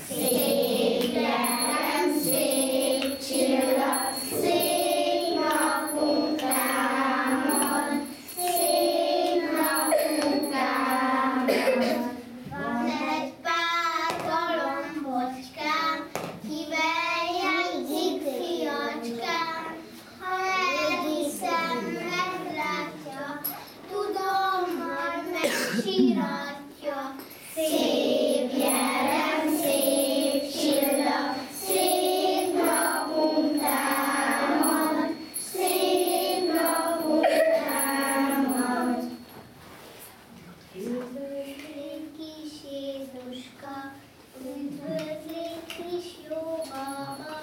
Szép gyerem, szép csillag, szép napunk támad, szép napunk támad. Van egy pár galombocskám, kivel jegyzik fiacskám, ha elviszem, meglátja, tudom, hogy megsíratja. Szép gyerem, szép csillag, szép napunk támad, szép napunk támad. Üdvözlégy kis Jézuska, üdvözlégy kis jó baba,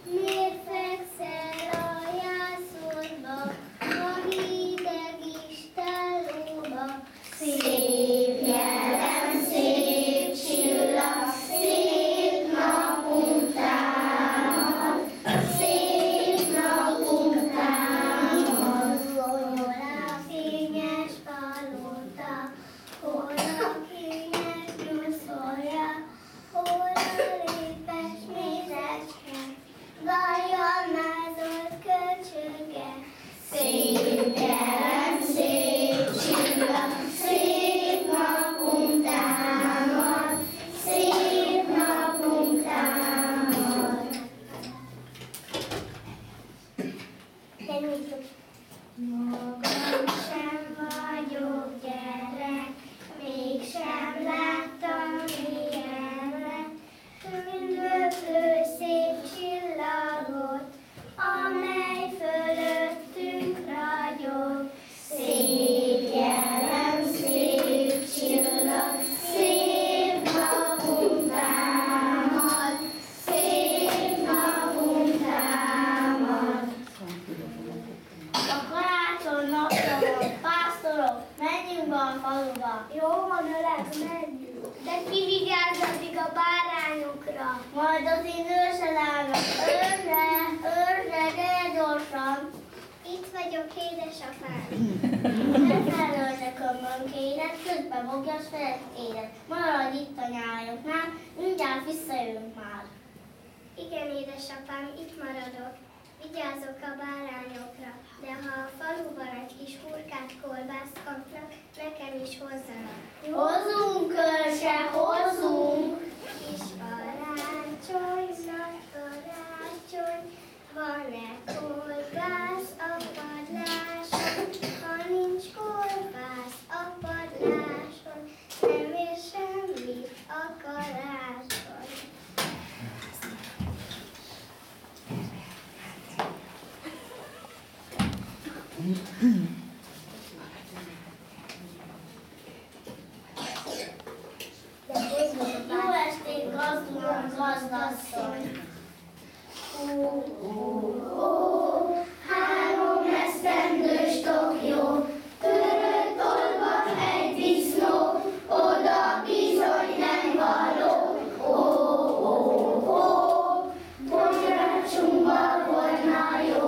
miért fekszel a jászolba, a hideg istállóba? Szép gyerem, szép csillag, szép napunk támad, szép napunk támad. Hol a fényes palota, hol a kényes nyuszolja, hol a lépes mézecske, vajon mázolt kölcsöge? Szép gyerem, szép csillag, szép napunk támad, szép napunk támad. Magam sem vagyok gyerek, mégsem láttam ilyenre, üldöklő szép csillagot, amely fölöttünk ragyog. Szép gyerem, szép csillag, szép napunk támad, szép napunk támad. A karácsony napja van, pásztorok, menjünk be a faluba. Jó van, öreg, menjünk. De ki vigyázz addig a bárányokra? Majd az én őrselányok. Őrre, de gyorsan. Itt vagyok, édesapám. Ne felölj a kömmönkédet, közben fogjas felekédet. Maradj itt a nyájoknál, mindjárt visszajövünk már. Igen, édesapám, itt maradok. Vigyázok a bárányokra, de ha a faluban egy kis hurkát kolbászt kapnak, nekem is hozzanak. Hozzunk, őrse, hozzunk! Kis karácsony, nagy karácsony, van-e kolbász a padláson? Ha nincs kolbász a padláson, nem ér semmit a karácsony. Jó estét, gazdulom, gazdasszony! Három esztendős Tokió, törött olvat egy disznó, oda bizony nem való. Bonyrácsumba volna jó,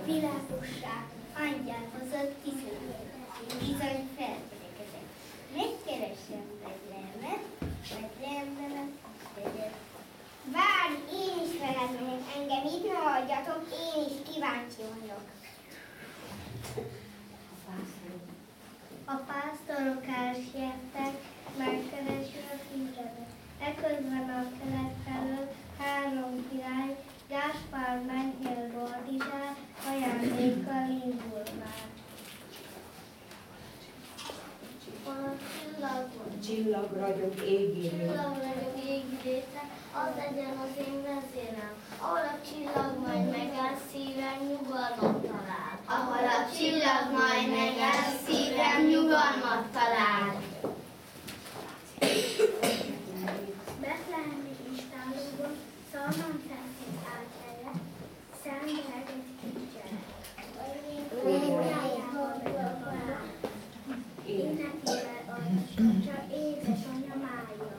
világosság, angyal hozott tiszteletet, bizony feltékezett. Megkeresem Betlehemet, Betlehemben a várj, én is veled megyek, engem itt ne hagyjatok, én is kíváncsi vagyok. A pásztorok elsiettek, megkeresi a kisbebet. Eközben a kelet felől 3 király, Gáspár, Mennyel, Boldizsár, ajándékkal indul már. Csillag ragyog égi része, az legyen az én vezérem, ahol a csillag majd megáll, szívem nyugalmat talál. Ahol a csillag majd megáll, szívem nyugalmat talál. Betlehemi istállóban szalman felszínt állt erre, szembelegett kisgyerek. Énekével altasgatja, édesanyja mája.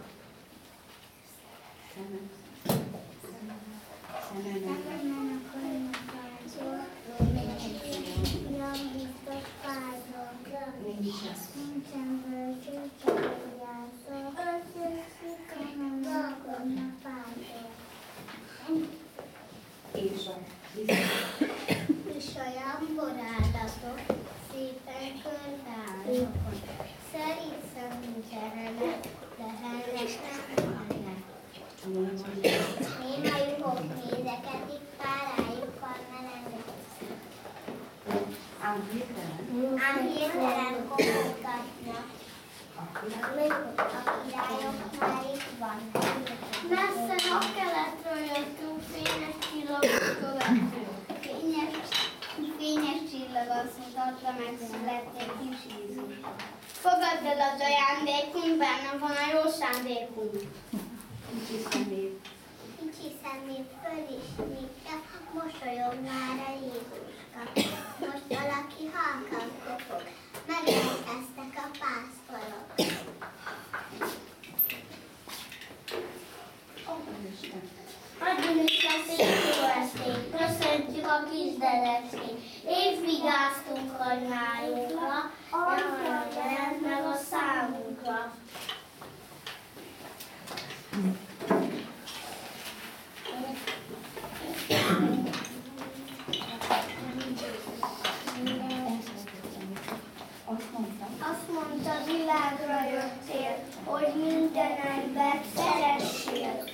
Szememen a könyvek rajzol, fiam biztos fájzol. Nincsen bölcső, csak vigyázol, szemem lakodna fájzol. És olyan borádatok, szépen körbeállok. Szerint szemünk eredet, de hennek nem mennek. Én a juhok nézekedik, párájuk van melegek. Ám hirtelen kopogtatnak. A királyok már itt vannak. Messze a keletről jöttünk, fényes csillagot követünk. Fényes csillag azt mutatta, megszületett egy kis Jézuska. Fogadd el az ajándékunk, benne van a jó szándékunk. Kicsi szemét föl is nyitja, mosolyog már a Jézuska. Most valaki halkan kopog, megérkeztek a pásztorok. Adjon Isten szép jó estét, köszöntjük a kisderecskét. Épp vigyáztunk, hogy nálunkra, nyomra jelent meg a számunkra. Azt mondta, világra jöttél, hogy minden embert szeressél.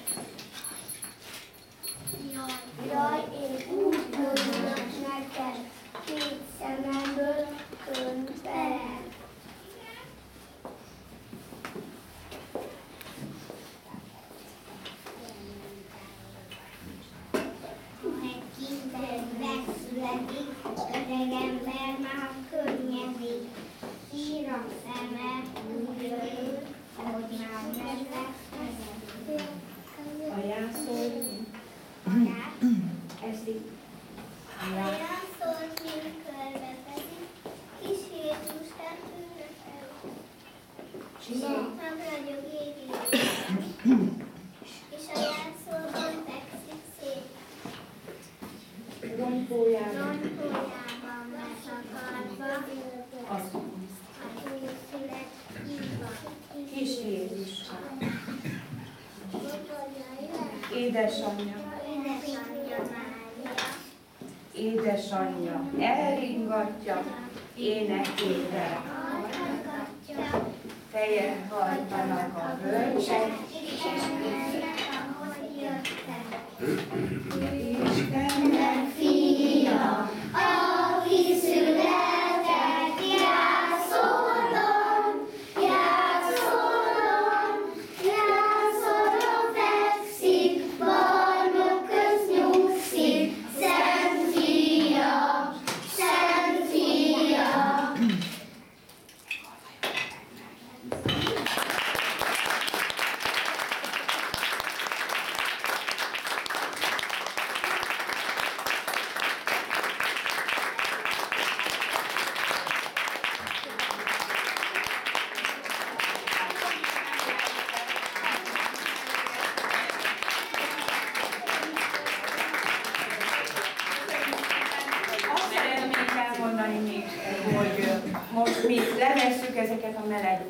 Jaj, én úgy örülök neked, 2 szememből könyved. Megszületik, öreg ember már könnyedik. Sír a szeme, úgy örül, hogy már nem lesz megedő. Aján szól, eszik. Aján szól, mint körbetezik, kis Jézuskát ünnepel. Nem ragyog égi és aján szólban fekszik szép. Rompójában beszakadva, az újszület hívva. kis Jézuska. Édesanyja, édesanyja, elringatja énekével. Fejet hajtanak a bölcsek, Istennek fia, aki született, játszolom, játszolom, játszolom, fekszik, barmok köz nyugszik, Szent Fia, Szent Fia. ezeket a meleg